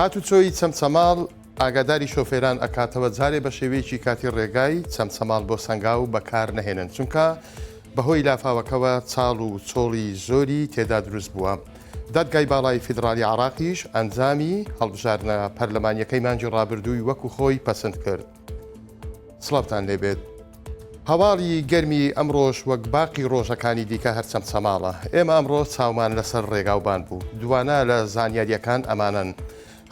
هاتوچۆی چەمچەماڵ ئاگاداری شۆفێران ئەکاتەوە جارێ بە شێوەیەکی کاتی ڕێگای چەمچەماڵ بۆ سەنگاو بەکار نەهێنن چونکە بەهۆی لافاوەکەوە چاڵ و چۆڵی زۆری تێدا دروست بووە. دادگای باڵای فیدرالی عراقیش ئەنجامی هەڵبژاردنە پەرلەمانیەکەی مانگی ڕابردووی وەکو خۆی پەسەند کرد. سڵاوتان لێبێت. هەواڵی گەرمی ئەمڕۆژ وەک باقی ڕۆژەکانی دیکە هەر چەمچەماڵە. ئێمە ئەمڕۆ چاومان لەسەر ڕێگاوبان بوو. دوانە لە زانیاریەکان ئەمانن.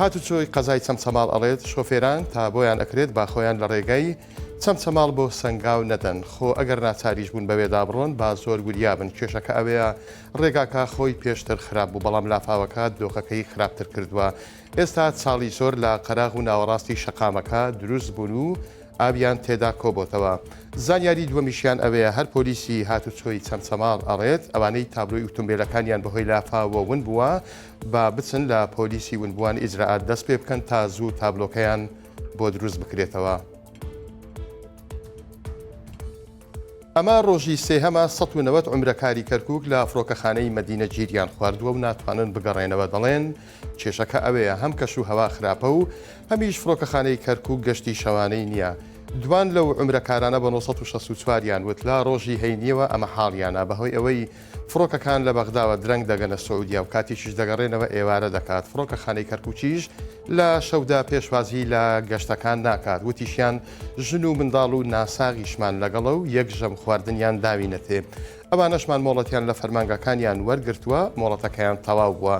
هاتوچۆی قەزای چەمچەماڵ ئەڵێت شۆفێران تا بۆیان ئەکرێت باخۆیان لە ڕێگەی چەمچەماڵ بۆ سەنگاو نەدەن. خۆ ئەگەر ناچاریش بوون بەوێدا بڕۆن با زۆر وریابن. کێشەکە ئەوەیە ڕێگاکە خۆی پێشتر خراپ بوو بەڵام لافاوەکە دۆخەکەی خراپتر کردووە. ئێستا چاڵی زۆر لە قەراغ و ناوەڕاستی شەقامەکە دروست بوون و ئاویان تێدا کۆبۆتەوە. زانیاری دووەمیشیان ئەوەیە هەر پۆلیسی هاتوچۆی چەمچەماڵ ئەڵێت ئەوانەی تابلۆی ئۆتۆمبیلەکانیان بەهۆی لافاوە ون بووە با بچن لە پۆلیسی ونبووان ئیجرائات دەست پێ بکەن تا زوو تابلۆکەیان بۆ دروست بکرێتەوە. ئەمە ڕۆژی سێهەمە ١٩٠ عومرەکاری کەرکووک لە فڕۆکەخانەی مەدینە گیریان خواردووە و ناتوانن بگەڕێنەوە. دەڵێن کێشەکە ئەوەیە هەم کەش و هەوا خراپە و هەمیش فڕۆکەخانەی کەرکووک گەشتی شەوانەی نییە. دوان لەو عومرەکارانە بە 1964یان وت لە ڕۆژی هەینیەوە ئەمە حاڵیانە بەهۆی ئەوەی فڕۆکەکان لە بەغداوە درەنگ دەگەنە سعودیا و کاتیشیش دەگەڕێنەوە ئێوارە دەکات. فڕۆکەخانەی کەرکووکیش لە شەودا پێشوازی لە گەشتەکان ناکات. وتیشیان ژن و منداڵ و ناساغیشمان لەگەڵە و یەک ژەم خواردنیان داوینەتێ. ئەوانەشمان مۆڵەتیان لە فەرمانگەکانیان وەرگرتووە مۆڵەتەکەیان تەواو بووە.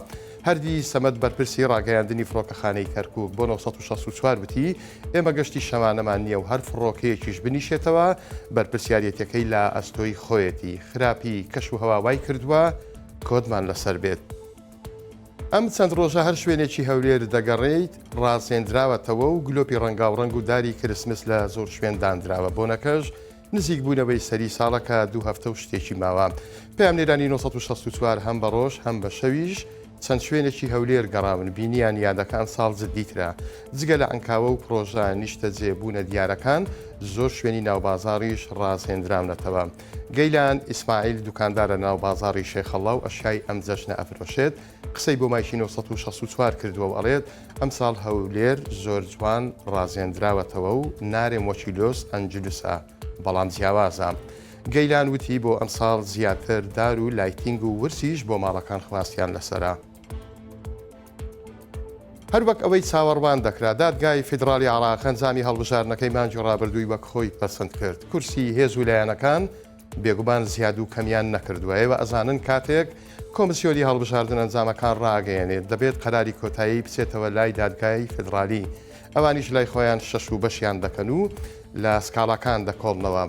هەردی سەمەد بەرپرسی ڕاگەیاندنی فڕۆکەخانەی کەرکووک بۆ 1964 وتی ئێمە گەشتی شەوانەمان نییە و هەر فڕۆکەیەکیش بنیشێتەوە بەرپرسیارەتەکەی لە ئەستۆی خۆیەتی خراپی کەش و هەواوای کردووە کۆدمان لەسەر بێت. ئەم چەند ڕۆژە هەر شوێنێکی هەولێر دەگەڕێیت ڕازێنراوەتەوە و گلۆپی ڕەنگاوڕەنگ و داری کرسمس لە زۆر شوێن دانراوە. بۆنەکەش نزیک بوونەوەی سەری ساڵەکە 2 هەفتە و شتێکی ماوە. پەیامنێرانی 1964 هەم بە ڕۆژ هەم بە شەویش چەند شوێنێکی هەولێر گەڕاون بینیان یادەکان ساڵ جددیترا. جگە لە ئەنکاوە و پرۆژە نیشتە جێبوونە دیارەکان زۆر شوێنی ناوبازاڕیش ڕازێنراونەتەوە. گەیلان ئیسماعیل دوکاندارە ناوبازاڕی شێخەڵا و ئەشیای ئەم جەژنە ئەفرۆشێت قسەی بۆ مایشی 1964 کردووە و ئەڵێت ئەمساڵ هەولێر زۆر جوان ڕازێنراوەتەوە و نارێم وەکی لۆس ئەنجلوسە بەڵام جیاوازە. گەیلان وتی بۆ ئەمساڵ زیاتر دار و لایتینگ و ورسیش بۆ ماڵەکان خواستیان لەسەرا. هەروەک ئەوەی چاوەڕوان دەکرا دادگای فیدرالی عراق ئەنجامی هەڵبژاردنەکەی مانگی ڕابردووی وەک خۆی پەسەند کرد. کورسی هێز و لایەنەکان بێگومان زیاد و کەمیان نەکردووە. ئێوە ئەزانن کاتێک کۆمسیۆنی هەڵبژاردن ئەنجامەکان ڕاگەیەنێت دەبێت قەراری کۆتایی بچێتەوە لای دادگای فیدرالی. ئەوانیش لای خۆیان شەش و بەشیان دەکەن و لە سکاڵاکان دەکۆڵنەوە.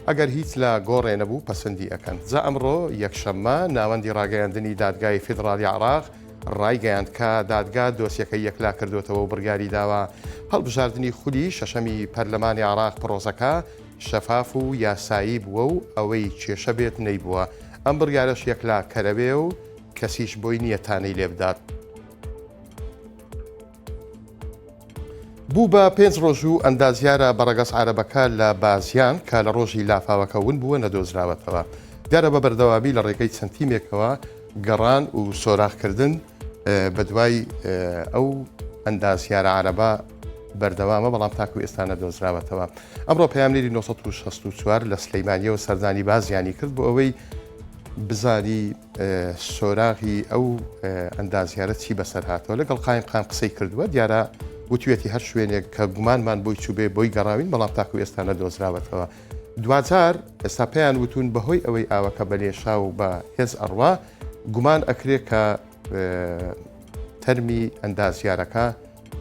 ئەگەر هیچ لە گۆڕێ نەبوو پەسەندی ئەەکەن. جا ئەمڕۆ یەکشەممە ناوەندی ڕاگەیاندنی دادگای فیدرالی عراق ڕایگەیاند کە دادگا دۆسیەکەی یەکلا کردوێتەوە و بڕیاری داوە هەڵبژاردننی خودی شەشەمی پەرلەمانی عراق پرۆزەکە شەفاف و یاسایی بووە و ئەوەی کێشە بێت نەیبووە. ئەم بڕیارەش یەکلا کەرەبێ و کەسیش بۆی نییە تانەی لێ بدات. بوو بە 5 ڕۆژ و ئەندازیارە بەڕەگەس عارەبەکە لە بازیان کە لە ڕۆژی لافاوەکە ون بووە نەدۆزراوەتەوە. دیارە بە بەردەوامی لە ڕێگەی سنتیمێکەوە گەڕان و سۆراخکردن بە دوای ئەو ئەندازیارە عارەبە بەردەوامە بەڵام تاکو ئێستا نەدۆزراوەتەوە. ئەمڕۆ پەیامنێری 1964 لە سلەیمانیەوە سەردانی بازیانی کرد بۆ ئەوەی بزاری سۆراغی ئەو ئەندازیارە چی بەسەر هاتەوە. لەگەڵ قایم قسەی کردووە دیارە وتوێتی هەر شوێنێک کە گومانمان بۆی چوبێ بۆی گەڕاوین بەڵام تاکو ئێستا نەدۆزراوەتەوە. دوجار ئێستا پێیان وتون بەهۆی ئەوەی ئاوەکە بە لێشا و بە هێز ئەڕوا گومان ئەکرێ کە تەرمی ئەندازیارەکە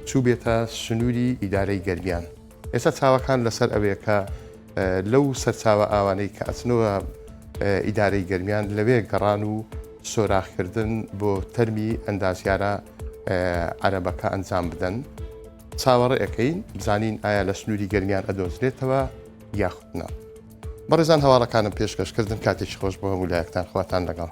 چوبێتە سنووری ئیدارەی گەرمیان. ئێستا چاوەکان لەسەر ئەوەیە کە لەو سەرچاوە ئاوانەی کە ئەچنەوە ئیدارەی گەرمیان لەوێ گەڕان و سۆراخکردن بۆ تەرمی ئەندازیارە عەرەبەکە ئەنجام بدەن. چاوەڕێ ئەەکەین بزانین ئایا لە سنووری گەرمیان ئەدۆزرێتەوە یاخودنا. بەڕێزان هەواڵەکانم پێشکەشکردن کاتێکی خۆش بۆ هەموو لایەکتان خواتان لەگەڵ.